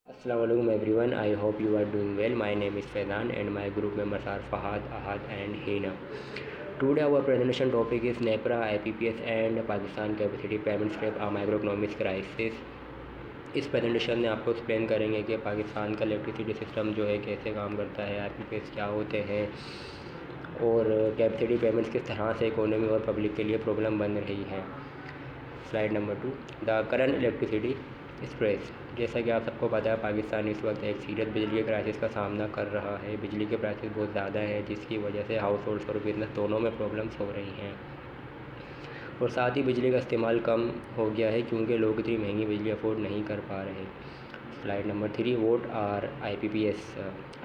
Assalamualaikum everyone. I hope you are doing well. My name is Faizan and my group members are Fahad, Ahad and Hina. Today our presentation topic is NEPRA, IPPS and Pakistan Capacity Payment Scrape a Microeconomics Crisis. इस presentation में आपको explain करेंगे कि पाकिस्तान का electricity system जो है कैसे काम करता है, IPPS क्या होते हैं और कैपेसिटी पेमेंट्स किस तरह से इकोनॉमी और पब्लिक के लिए प्रॉब्लम बन रही है। Slide number 2, the current electricity stress. जैसा कि आप सबको पता है, पाकिस्तान इस वक्त एक सीरियस बिजली के क्राइसिस का सामना कर रहा है। बिजली के प्राइसेस बहुत ज़्यादा हैं, जिसकी वजह से हाउस होल्ड्स और बिजनेस दोनों में प्रॉब्लम्स हो रही हैं और साथ ही बिजली का इस्तेमाल कम हो गया है क्योंकि लोग इतनी महंगी बिजली अफोर्ड नहीं कर पा रहे। Slide number 3, what are IPPS।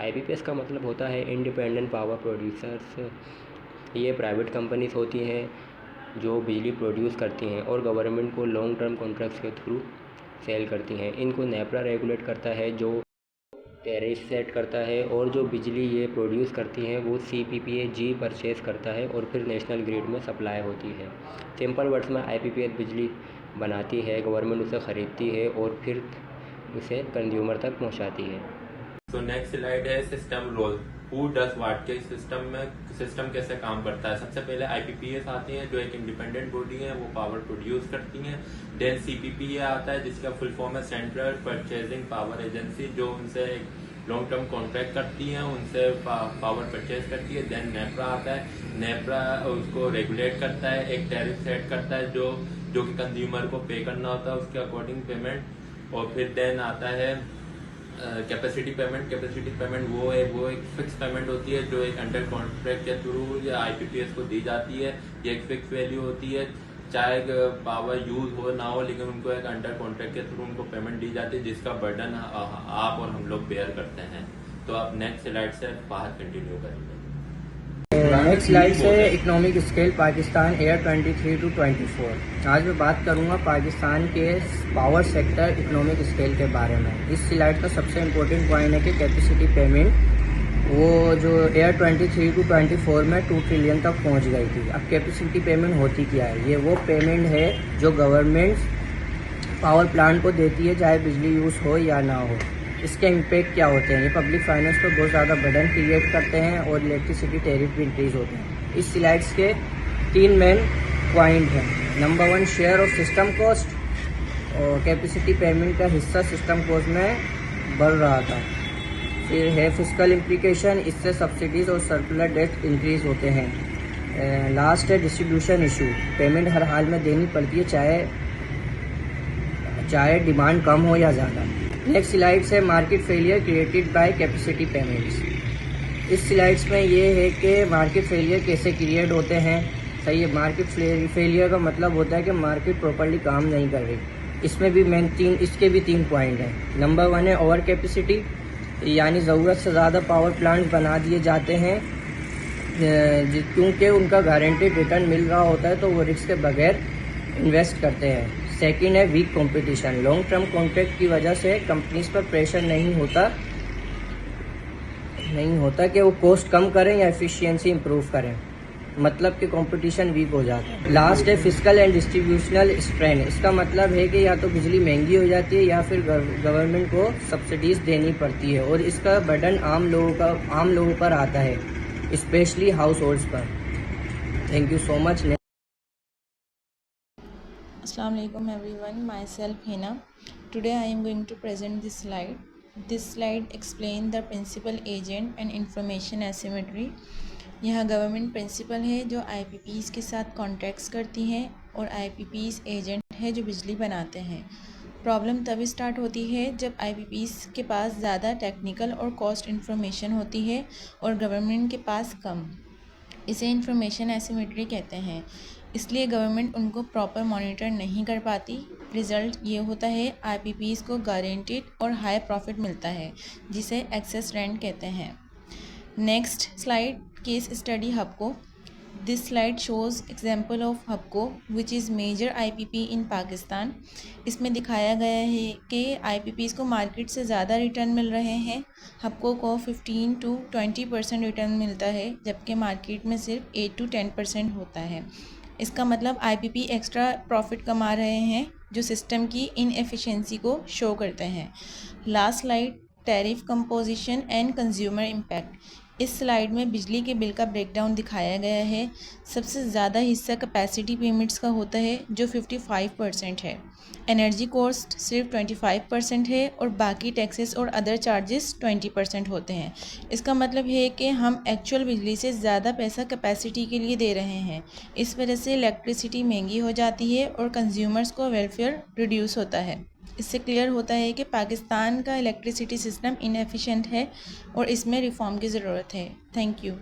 IPPS का मतलब होता है इंडिपेंडेंट पावर प्रोड्यूसर्स। ये प्राइवेट कंपनीज होती हैं जो बिजली प्रोड्यूस करती हैं और गवर्नमेंट को लॉन्ग टर्म कॉन्ट्रैक्ट्स के थ्रू सेल करती हैं। इनको नेपरा रेगुलेट करता है, जो टैरिफ सेट करता है, और जो बिजली ये प्रोड्यूस करती हैं वो CPPA-G परचेज़ करता है और फिर नेशनल ग्रिड में सप्लाई होती है। सिंपल वर्ड्स में IPPS बिजली बनाती है, गवर्नमेंट उसे ख़रीदती है और फिर उसे कंज्यूमर तक पहुंचाती है। तो नेक्स्ट स्लाइड है system role. Who does what के सिस्टम में सिस्टम कैसे काम करता है। सबसे पहले IPPS आती है जो एक इंडिपेंडेंट बॉडी है, वो पावर प्रोड्यूस करती हैं। देन CPPA आता है जिसका फुल फॉर्म है सेंट्रल परचेजिंग पावर एजेंसी, जो उनसे एक लॉन्ग टर्म कॉन्ट्रैक्ट करती हैं, उनसे पावर परचेज करती है। देन नेपरा आता है, नेपरा उसको रेगुलेट करता है, एक टैरिफ सेट करता है जो कि कंज्यूमर को पे करना होता है उसके अकॉर्डिंग पेमेंट। और फिर देन आता है कैपेसिटी पेमेंट वो एक फिक्स पेमेंट होती है जो एक अंडर कॉन्ट्रैक्ट के थ्रू या IPPS को दी जाती है। ये एक फिक्स वैल्यू होती है, चाहे पावर यूज हो ना हो, लेकिन उनको एक अंडर कॉन्ट्रैक्ट के थ्रू उनको पेमेंट दी जाती है, जिसका बर्डन आप और हम लोग बेयर करते हैं। तो आप नेक्स्ट स्लाइड से बाहर कंटिन्यू करेंगे। नेक्स्ट स्लाइड से economic scale Pakistan year 23 to 24। आज मैं बात करूंगा पाकिस्तान के पावर सेक्टर इकोनॉमिक स्केल के बारे में। इस स्लाइड का सबसे इम्पोर्टेंट पॉइंट है कि कैपेसिटी पेमेंट वो जो ईयर 23 to 24 में 2 ट्रिलियन तक पहुंच गई थी। अब कैपेसिटी पेमेंट होती क्या है? ये वो पेमेंट है जो गवर्नमेंट पावर प्लांट को देती है, चाहे बिजली यूज़ हो या ना हो। इसके इम्पेक्ट क्या होते हैं? ये पब्लिक फाइनेंस पर बहुत ज़्यादा बर्डन क्रिएट करते हैं और इलेक्ट्रिसिटी टैरिफ भी इंक्रीज होते हैं। इस स्लाइड्स के 3 मेन पॉइंट हैं। Number 1, share of system cost, और कैपेसिटी पेमेंट का हिस्सा सिस्टम कॉस्ट में बढ़ रहा था। फिर है फिस्कल इम्प्लीकेशन, इससे सब्सिडीज़ और सर्कुलर डेट इंक्रीज होते हैं। लास्ट है डिस्ट्रीब्यूशन इशू, पेमेंट हर हाल में देनी पड़ती है, चाहे डिमांड कम हो या ज़्यादा। नेक्स्ट स्लाइड्स है market failure created by capacity payments. इस स्लाइड्स में ये है कि मार्केट फेलियर कैसे क्रिएट होते हैं। सही है, मार्केट फेलियर का मतलब होता है कि मार्केट प्रॉपर्ली काम नहीं कर रही। इसमें भी इसके भी 3 पॉइंट हैं। नंबर 1 है ओवर कैपेसिटी, यानी ज़रूरत से ज़्यादा पावर प्लांट बना दिए जाते हैं क्योंकि उनका गारंटेड रिटर्न मिल रहा होता है, तो वो रिस्क के बगैर इन्वेस्ट करते हैं। सेकंड है weak competition, long term contract की वजह से कंपनीज पर प्रेशर नहीं होता कि वो कॉस्ट कम करें या एफिशिएंसी इंप्रूव करें, मतलब कि कंपटीशन वीक हो जाता है। लास्ट है फिस्कल एंड डिस्ट्रीब्यूशनल स्ट्रेन, इसका मतलब है कि या तो बिजली महंगी हो जाती है या फिर गवर्नमेंट को सब्सिडीज देनी पड़ती है और इसका बर्डन आम लोगों पर आता है, स्पेशली हाउस होल्ड्स पर। Thank you so much. Assalamualaikum everyone, myself Hina. Today I am going to present this slide. This slide explain the principal agent and information asymmetry. यहाँ गवर्नमेंट प्रिंसिपल है जो IPPs के साथ contracts करती हैं और IPPs agent है जो बिजली बनाते हैं। प्रॉब्लम तब स्टार्ट होती है जब IPPs के पास ज़्यादा टेक्निकल और कॉस्ट इन्फॉर्मेशन होती है और गवर्नमेंट के पास कम। इसे इंफॉर्मेशन एसिमेट्री कहते हैं, इसलिए गवर्नमेंट उनको प्रॉपर मॉनिटर नहीं कर पाती। रिज़ल्ट ये होता है IPPs को गारंटीड और हाई प्रॉफिट मिलता है, जिसे एक्सेस रेंट कहते हैं। Next slide, case study Hubco. This slide shows example of Hubco which is major IPP in Pakistan. इसमें दिखाया गया है कि IPPs को मार्केट से ज़्यादा रिटर्न मिल रहे हैं। हबको को 15 to 20% रिटर्न मिलता है, जबकि मार्केट में सिर्फ 8 to 10% होता है। इसका मतलब आईपीपी एक्स्ट्रा प्रॉफिट कमा रहे हैं, जो सिस्टम की इनएफिशिएंसी को शो करते हैं। Last slide, tariff composition and consumer impact. इस स्लाइड में बिजली के बिल का ब्रेकडाउन दिखाया गया है। सबसे ज़्यादा हिस्सा कैपेसिटी पेमेंट्स का होता है, जो 55% है। एनर्जी कॉस्ट सिर्फ 25% है और बाकी टैक्सेस और अदर चार्जेस 20% होते हैं। इसका मतलब है कि हम एक्चुअल बिजली से ज़्यादा पैसा कैपेसिटी के लिए दे रहे हैं। इस वजह से इलेक्ट्रिसिटी महंगी हो जाती है और कंज्यूमर्स को वेलफेयर रिड्यूस होता है। इससे क्लियर होता है कि पाकिस्तान का इलेक्ट्रिसिटी सिस्टम इनएफिशिएंट है और इसमें रिफॉर्म की ज़रूरत है। Thank you.